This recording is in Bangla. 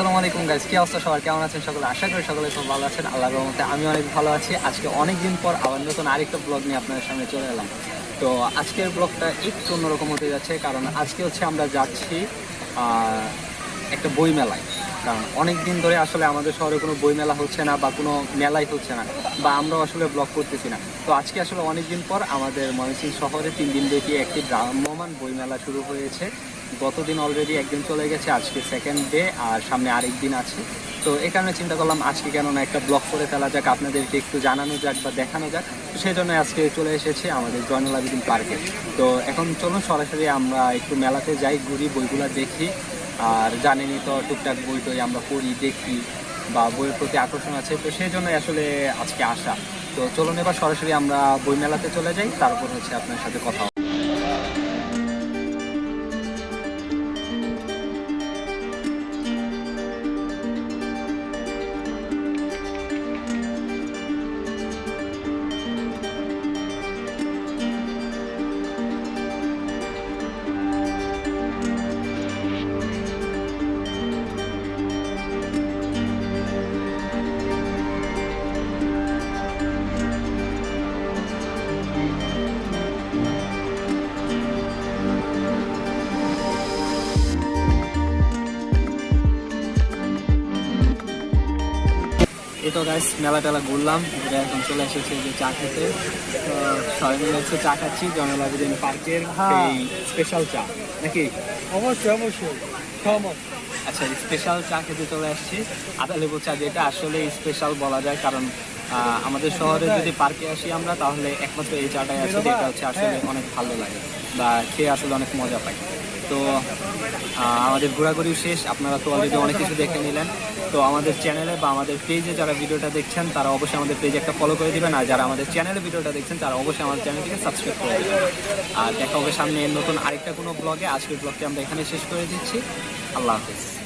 আসসালামু আলাইকুম গাইস, কি অবস্থা সবার? কেমন আছেন সকলে? আশা করি সকলে খুব ভালো আছেন। আল্লাহর রহমতে আমি অনেক ভালো আছি। আজকে অনেক দিন পর আবার নতুন আরেকটা ব্লগ নিয়ে আপনাদের সামনে চলে এলাম। তো আজকের ব্লগটা একটু অন্যরকম হতে যাচ্ছে, কারণ আজকে হচ্ছে আমরা যাচ্ছি একটা বই মেলায়। কারণ অনেক দিন ধরে আসলে আমাদের শহরে কোনো বই মেলা হচ্ছে না বা কোনো মেলাই হচ্ছে না, বা আমরাও আসলে ব্লগ করতেছি না। তো আজকে আসলে অনেক দিন পর আমাদের ময়মনসিংহ শহরে 3 দিন ব্যাপী একটি ভ্রাম্যমাণ বই মেলা শুরু হয়েছে। গতদিন অলরেডি একদিন চলে গেছে, আজকে সেকেন্ড ডে, আর সামনে আরেক দিন আছে। তো এই কারণে চিন্তা করলাম আজকে কেন না একটা ব্লগ করে ফেলা যাক, আপনাদেরকে একটু জানানো যাক বা দেখানো যাক। তো সেই জন্য আজকে চলে এসেছে আমাদের জয়নুল আবেদিন পার্কে। তো এখন চলুন সরাসরি আমরা একটু মেলাতে যাই, ঘুরি, বইগুলো দেখি। আর জানেনই তো, টুকটাক বই টই আমরা পড়ি, দেখি, বা বইয়ের প্রতি আকর্ষণ আছে, তো সেই জন্যই আসলে আজকে আসা। তো চলুন এবার সরাসরি আমরা বই মেলাতে চলে যাই, তারপর হচ্ছে আপনার সাথে কথা হবে। এই তো গাইস, মেলা টেলা ঘুরলাম, ঘুরে এখন চলে এসেছে যে চা খেতে। তো সবাই মিলে হচ্ছে চা খাচ্ছি জয়নুল আবেদিন পার্কের এই স্পেশাল চা, নাকি? অবশ্যই অবশ্যই সহমত। আচ্ছা, স্পেশাল চা খেতে চলে আসছি। আদা লেবু চা, যেটা আসলে স্পেশাল বলা যায়, কারণ আমাদের শহরে যদি পার্কে আসি আমরা, তাহলে একমাত্র এই চাটাই আছে, যেটা হচ্ছে আসলে অনেক ভালো লাগে বা খেয়ে আসলে অনেক মজা পাই। তো আমাদের ঘোরাঘুরি শেষ, আপনারা তো অলরেডি অনেক কিছু দেখে নিলেন। তো আমাদের চ্যানেলে বা আমাদের পেজে যারা ভিডিওটা দেখছেন, তারা অবশ্যই আমাদের পেজে একটা ফলো করে দিবেন, আর যারা আমাদের চ্যানেলে ভিডিওটা দেখছেন তারা অবশ্যই আমাদের চ্যানেলটিকে সাবস্ক্রাইব করে দেবেন। আর দেখা হবে সামনে নতুন আরেকটা কোনো ব্লগে। আজকের ব্লগটি আমরা এখানে শেষ করে দিচ্ছি। আল্লাহ হাফিজ।